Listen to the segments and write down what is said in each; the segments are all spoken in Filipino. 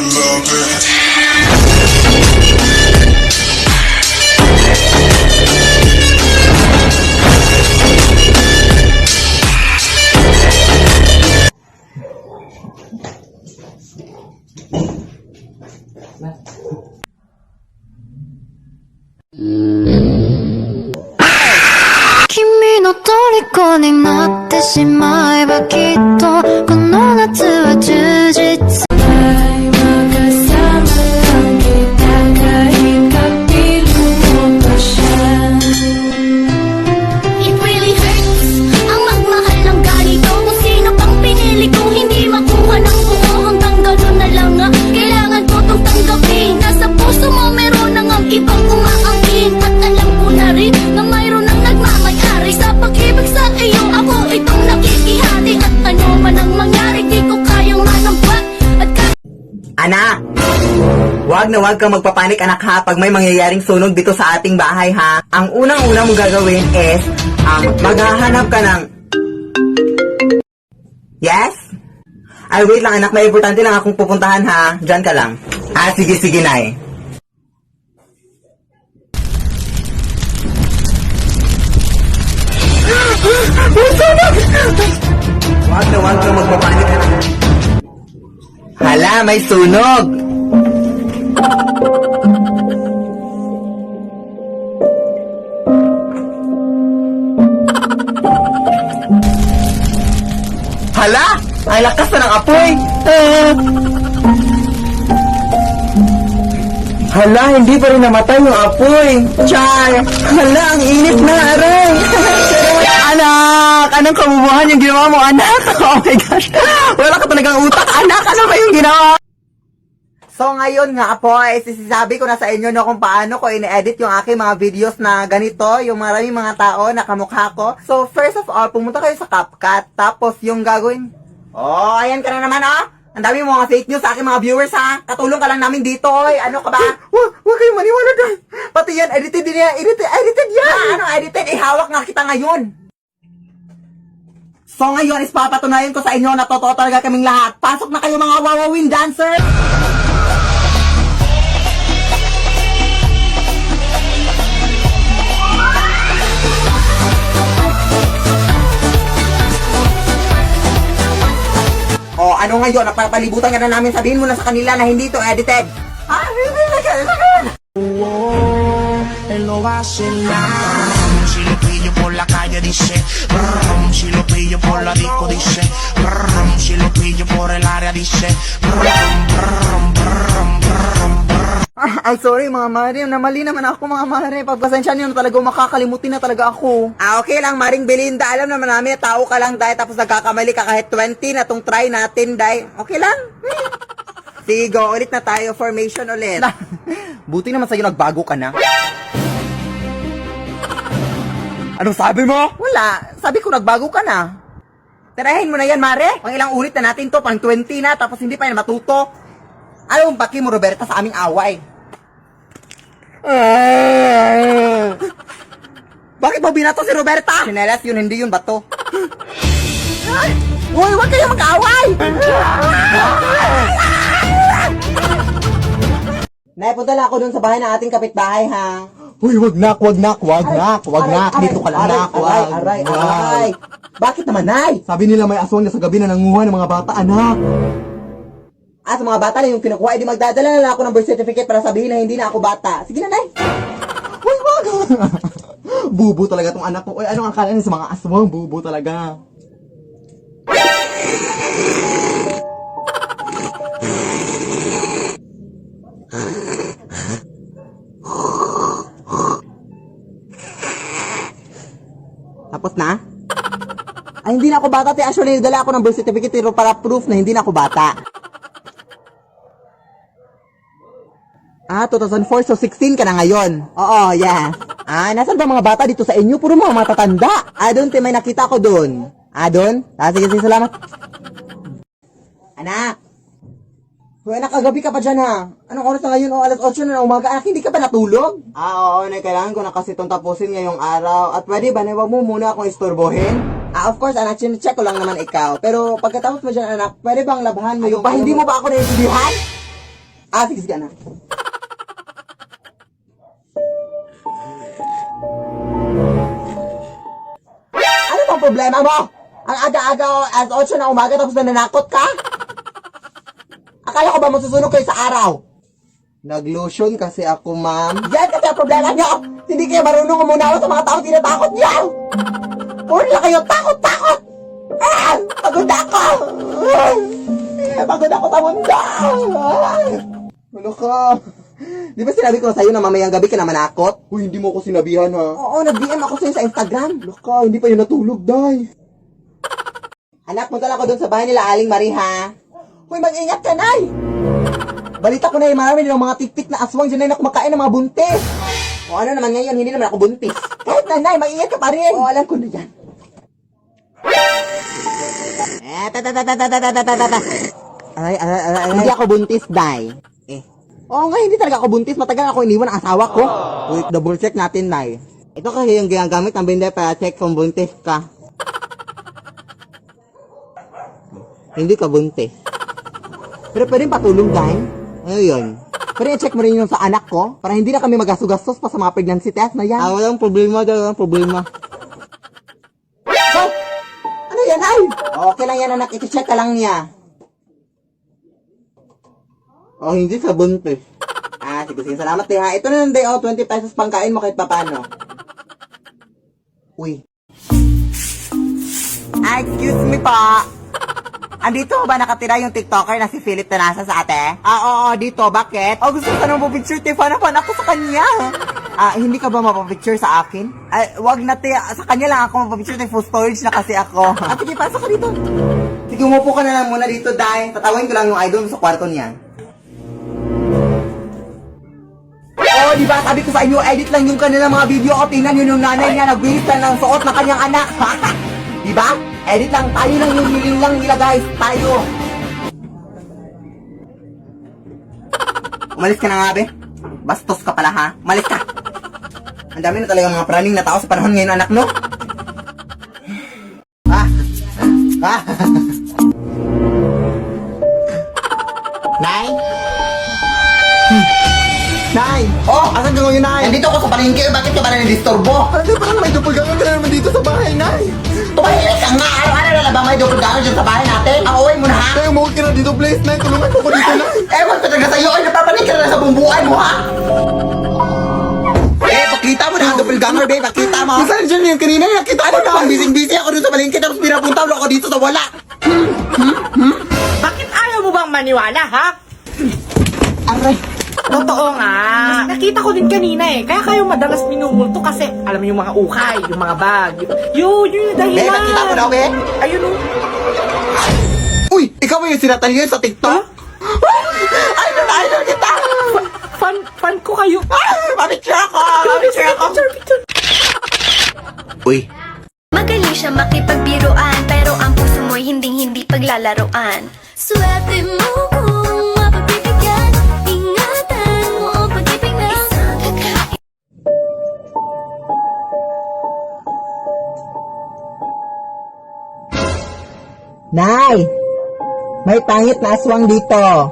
love it. Kimiになってしまえばきっとこの夏は充実It really hurts ang magmahal ng ganito. Kung sino pang pinili ko hindi makuha ng buo. Hanggang gano'n na lang nga kailangan ko tong tanggapin. Nasa puso mo meron nang ang ibang umaangkin. At alam ko na rin na mayroon ang nagmamayari sa pag-ibig sa iyo. Ako itong nakikihati. At ano man ang mangyari di ko kayang manambat. Anak! Wag na wag kang magpapanik anak ha pag may mangyayaring sunog dito sa ating bahay ha. Ang unang-una mong gagawin is, maghahanap ka ng... Yes? Ay wait lang anak, may importante lang akong pupuntahan ha. Diyan ka lang. Sige nay. Wag na wag kang magpapanik anak. Hala, may sunog! Hala! Ay lakas na ng apoy! Hala, hindi pa rin namatay yung apoy! Char! Hala, ang init na, aray! Anak! Anong kabubuhan yung ginawa mo, anak? Oh my gosh! Wala ka talagang utak, anak! Ano ba yung ginawa? So ngayon nga po, sinasabi ko na sa inyo no kung paano ko ine-edit yung aking mga videos na ganito, yung maraming mga tao na kamukha ko. So first of all, pumunta kayo sa CapCut, tapos yung gagawin... Oh, ayan ka na naman oh! Ang dami mo mga fake news sa aking mga viewers ha! Katulong ka lang namin dito oy! Ano ka ba? Huwag kayong maniwala dahil! Pati yan, edited din yan! Edited yan! Ano edited? Ihawak nga kita ngayon! So ngayon is papatunayan ko sa inyo na totoo talaga kaming lahat. Pasok na kayo mga wawawin dancer! O ano ngayon, napapalibutan ka na namin, sabihin mo na sa kanila na hindi ito edited. Hindi na ganun. Él lo vacila. Si lo pillo por la calle dice, si lo pillo por la disco dice, si lo pillo por el área dice, Ay sorry mga mare, namali naman ako mga mare. Pagpasensya niyo na talaga, makakalimutin na talaga ako. Okay lang Maring Belinda, alam naman namin, tao ka lang dahil tapos nagkakamali ka kahit 20 na tong try natin dahil. Okay lang? Sige, go ulit na tayo, formation ulit. Buti naman sa'yo nagbago ka na. Anong sabi mo? Wala, sabi ko nagbago ka na. Tirahin mo na yan Mare, pang ilang ulit na natin to, pang 20 na, tapos hindi pa yan matuto. Ano ang baki mo Roberta sa aming away? Bakit mo binato si Roberta? Sinelas yun, hindi yun bato. Uy, huwag kayo mag-away! Naipunta lang ako dun sa bahay ng ating kapitbahay, ha? Uy, wag nak. Dito ka lang, nak. Aray. Bakit naman, Nay? Sabi nila may aswang na sa gabi na nanguha ng mga bata, anak. Sa mga bata na yung kinukuha, edi magdadala na lang ako ng birth certificate para sabihin na hindi na ako bata. Sige na, Nay. Uy, wag. Bubo talaga tong anak ko. Uy, anong akala niya sa mga aswang? Bubo talaga. Tapos na? Ay, hindi na ako bata. Actually, dala ako ng birth certificate pero para proof na hindi na ako bata. 2004, so 16 ka na ngayon. Oo, yes. Nasaan ba mga bata dito sa inyo? Puro mga matatanda. Doon, may nakita ko doon. Doon? Sige, salamat. Anak. Hoy, anak, kagabi ka pa dyan ha. Anong oras na ngayon? Alas 8 na ng umaga. Anak, hindi ka pa natulog? Oo, kailangan ko na kasi itong tapusin ngayong araw. At pwede ba, wag mo muna akong istorbohin? Of course, anak, check ko lang naman ikaw. Pero pagkatapos mo dyan, anak, pwede bang labahan mo yung... Hindi mo ba ako naiintindihan? Sige, sige, anak. Ano bang problema mo? Ang aga-aga, alas 8 na umaga, tapos nananakot ka? Akala ko ba masusunog kayo sa araw? Nag-lotion kasi ako, ma'am. Yan kasi ang problema niyo! Hindi kayo marunong umunawa sa mga tao tinatakot niyo! Puro lang kayo takot-takot! Pagod ako! Pagod ako sa mundo! Ano ka? Di ba sinabi ko sa'yo na mamayang gabi ka na manakot? Uy, hindi mo ko sinabihan ha. Oo, nag-DM ako sa'yo sa Instagram. Laka, hindi pa yun natulog, day. Anak, punta lang ako doon sa bahay nila Aling Marie, ha? Uy, mag-ingat ka, Nay! Balita ko na marami ng mga tiktik na aswang dyan na kumakain ng mga buntis. O ano naman ngayon, hindi naman ako buntis. Kahit na, Nay, mag-ingat ka pa rin. Oo, alam ko na yan. Hindi ako buntis, Day. Oo nga, hindi talaga ako buntis. Matagal ako iniwan ang asawa ko. Uy, double check natin, Nay. Ito kasi yung ginagamit ng binder para check kung buntis ka. Hindi ka buntis. Pero pwedeng patulong, Day. Ano yun? Pwede i-check mo rin yung sa anak ko para hindi na kami magastugastos pa sa mga pregnancy test na yan. Walang problema, Day. Walang problema. So, ano yan, ay? Okay lang yan, anak. I-check ka lang niya. Oh, hindi sa buntis. Sige, salamat, Day, ha. Ito na lang, Day, 20 pesos pangkain mo kahit papano. Uy. Excuse me pa. Andito ba nakatira yung TikToker na si Philip Tanasa sa ate? Oo, dito. Bakit? Gusto ka nang mapapicture, te. Fan ako sa kanya. Hindi ka ba mapapicture sa akin? Wag na, te. Sa kanya lang ako mapapicture, te. Full storage na kasi ako. Sige, pasok ka dito. Sige, umupo ka na lang muna dito, Day. Tatawin ko lang yung idol sa kwarto niya. Oh, di ba? Sabi ko sa inyo, edit lang yung kanilang mga video ko. Tingnan yun yung nanay niya, nagbilis lang ng suot ng kanyang anak. Di ba? Edit lang, tayo lang yung hiling lang nila, guys. Tayo. Umalis ka na nga, be. Bastos ka pala, ha? Umalis ka. Ang dami na talaga mga praning na tao sa panahon ngayon, anak, no? Nay? Nay! Oh, asan ka ngayon, Nay? Nandito ako sa palengke. Bakit ka ba na-disturbo? Ano ba may doppelganger ka na naman dito sa bahay, nay? Tumahimik ka nga! Araw-araw na ba may doppelganger dyan sa bahay natin? Uwi mo na, ha? Nay, umuwi ka na dito, please, nay. Tulungan mo ko dito, nay. Ewan ko talaga sa'yo. Ay, napapanig ka na sa bumbuan mo, ha? Pakita mo na ang doppelganger, babe. Pakita mo. Saan dyan yung kanina? Nakita ko na. Busy ako dito sa palengke tapos pinapunta mo ako dito sa wala. Bakit ayaw mo bang maniwala, ha? Aray. Totoo nga. Nakita ko din kanina eh. Kaya kayo madalas minumulto kasi alam mo yung mga ukay, yung mga bag. Yun yung dahilan. Nakita mo na, be? Ayun o. Uy, ikaw ba yung sinatali sa TikTok? Idol kita! Fan ko kayo. Picture ako! Picture. Uy. Magaling siya makipagbiruan, pero ang puso mo'y hinding-hindi paglalaroan. Swerte mo kung mapagbibigyan, ingatan mo ang pag-ibig na isang kakain. Nay! May pangit na aswang dito.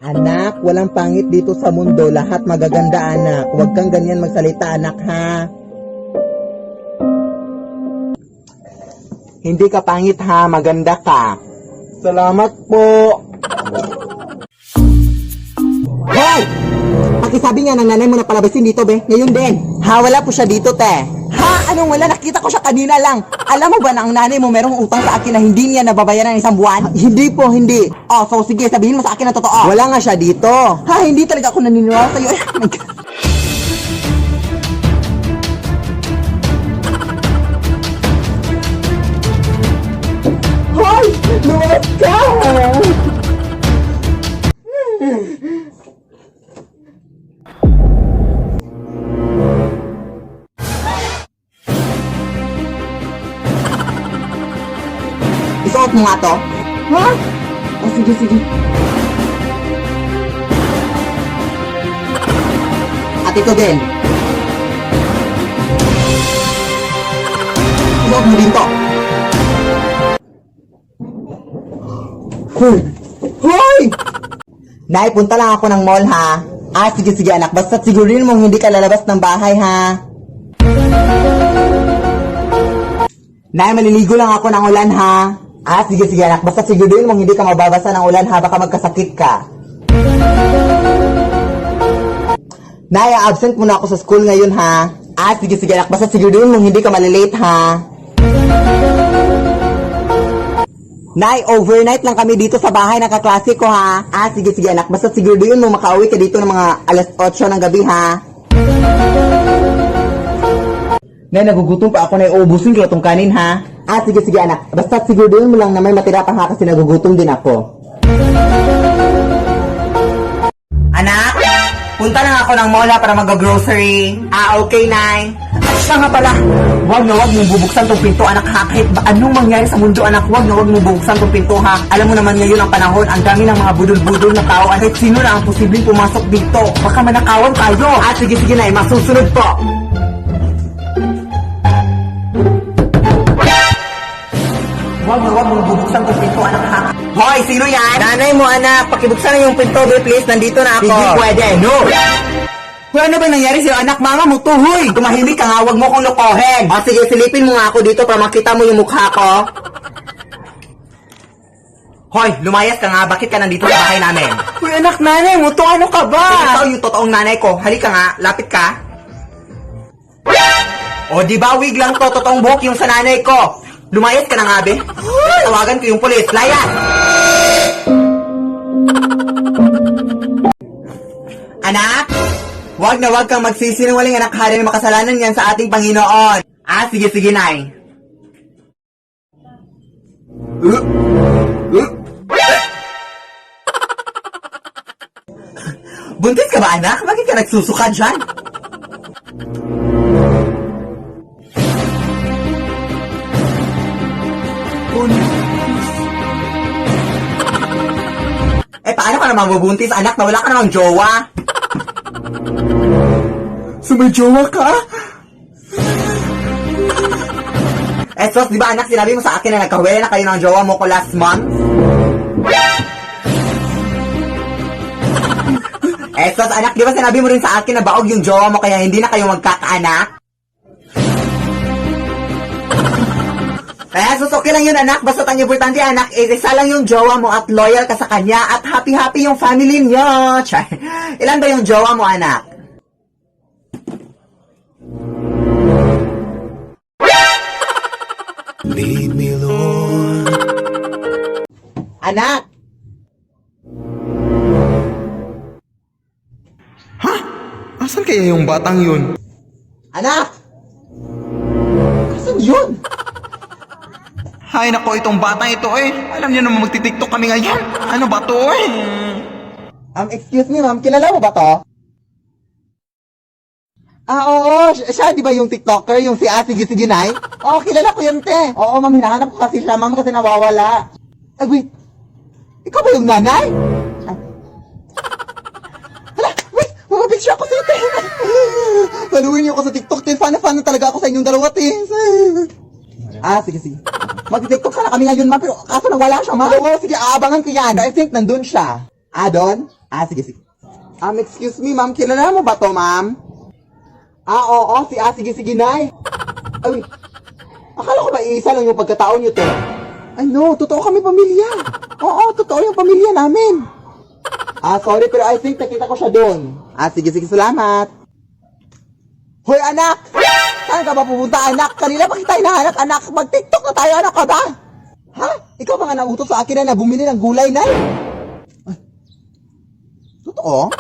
Anak, walang pangit dito sa mundo. Lahat magaganda, anak. Huwag kang ganyan magsalita, anak, ha? Hindi ka pangit, ha? Maganda ka. Salamat po. Hoy! Pakisabi nga ng nanay mo na palabasin dito, be. Ngayon din. Ha, wala po siya dito, te. Ha? Anong wala? Nakita ko siya kanina lang. Alam mo ba na ang nanay mo merong utang sa akin na hindi niya nababayaran ng isang buwan? Hindi po, hindi. Oh, so sige, sabihin mo sa akin ang totoo. Wala nga siya dito. Ha, hindi talaga ako naniniwala sa'yo. Oh my God. Hoy! Lumabas ka! Isuot mo nga to? Ha? Oh, sige. At ito din. Isuot mo din to. Hoy! Nay, punta lang ako ng mall, ha? Sige, anak. Basta sigurin mong hindi ka lalabas ng bahay, ha? Nay, maliligo lang ako ng ulan, ha? Sige, anak. Basta sigurin mong hindi ka mababasa ng ulan, ha? Baka magkasakit ka. Nay, absent muna ako sa school ngayon, ha? Sige, anak. Basta sigurin mong hindi ka malilate, ha? Nay, overnight lang kami dito sa bahay ng kaklase ko, ha? Sige, anak. Basta sigurin mo makauwi ka dito ng mga alas 8 ng gabi, ha? Nay, nagugutom pa ako na iubusin ko itong kanin, ha? Sige, anak. Basta sigurin mo lang na may matira pa, ha? Kasi nagugutom din ako. Anak, punta lang ako ng mall, ha, para mag-grocery. Okay, Nay. At siya nga pala, wag mong bubuksan tong pinto, anak, ha? Kahit ba anong mangyari sa mundo, anak, wag mong bubuksan tong pinto, ha? Alam mo naman ngayon ang panahon, ang dami ng mga budol-budol na tao, at kahit sino na ang posibleng pumasok dito. Baka manakawan tayo. Sige, Nay, masusunod po. Wag mong bubuksan tong pinto, anak, ha? Hoy, sino yan? Nanay mo, anak. Pakibuksan na yung pinto, please. Nandito na ako. Hindi pwede, no. Hoy, ano ba nangyari sa'yo, anak? Mama mo to, huy. Tumahimik ka nga, wag mo kong lokohin. Sige, silipin mo nga ako dito para makita mo yung mukha ko. Hoy, lumayas ka nga. Bakit ka nandito sa bahay namin? Hoy, anak, nanay mo to. Ano ka ba? Ikaw yung totoong nanay ko. Halika nga, lapit ka. Di ba, wig lang to. Totoong buhok yung sa nanay ko. Lumayas ka na nga, be. Tawagan ko yung pulis. Layas! Anak, wag kang magsisinungaling, anak. Hari na makasalanan yan sa ating Panginoon. Sige, Nay. Buntis ka ba, anak? Bakit ka nagsusuka dyan? Paano ka naman mabubuntis, anak, na wala ka namang jowa? So may jowa ka? Sos, di ba anak, sinabi mo sa akin na nagkahuwela na kayo ng jowa mo ko last month? Sos, anak, di ba sinabi mo rin sa akin na baog yung jowa mo kaya hindi na kayo magkakaanak? Sos, okay lang yun, anak. Basta ang importante, anak, isa lang yung jowa mo at loyal ka sa kanya at happy-happy yung family niyo. Char. Ilan ba yung jowa mo, anak? Lead me, Lord. Anak! Asan kaya yung batang yun? Anak! Asan yun? Hay nako, itong batang ito alam niyo naman magti-tiktok kami ngayon. Ano ba to Excuse me, ma'am. Kilala mo ba to? Oo. Siya, di ba yung TikToker, yung si Sige, Nay? Oo, kilala ko yun, te. Oo, ma'am. Hinahanap ko kasi siya, ma'am, kasi nawawala. Wait. Ikaw ba yung nanay? Hala, wait. Mapapicture ako sa'yo, te. Paluin niyo ako sa TikTok, te. Fan talaga ako sa inyong dalawa, te. Sige. Mag-TikTok sana kami ngayon, ma'am. Pero kaso nawala siya, ma'am. Oo, sige. Aabangan ko yan. I think nandun siya. Doon? Sige. Excuse me, ma'am. Kilala mo ba to, ma'am? Oo. Sige, Nay. Ay, akala ko ba isa lang yung pagkataon niyo, te? Ay, no. Totoo kami pamilya. Oo, totoo yung pamilya namin. Sorry, pero I think nakita ko siya doon. Sige. Salamat. Hoy, anak! Saan ka ba pupunta, anak? Kanila pa kita hinahanap, anak. Mag-TikTok na tayo, anak ka ba? Ha? Ikaw ba nga nautos sa akin na bumili ng gulay, Nay? Ay, totoo?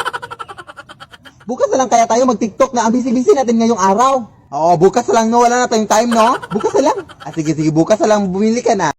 Bukas na lang kaya tayo mag-TikTok na ang busy-busy natin ngayong araw. Oo, bukas na lang, no? Wala na tayong time, no? Bukas na lang. Sige, bukas na lang bumili ka na.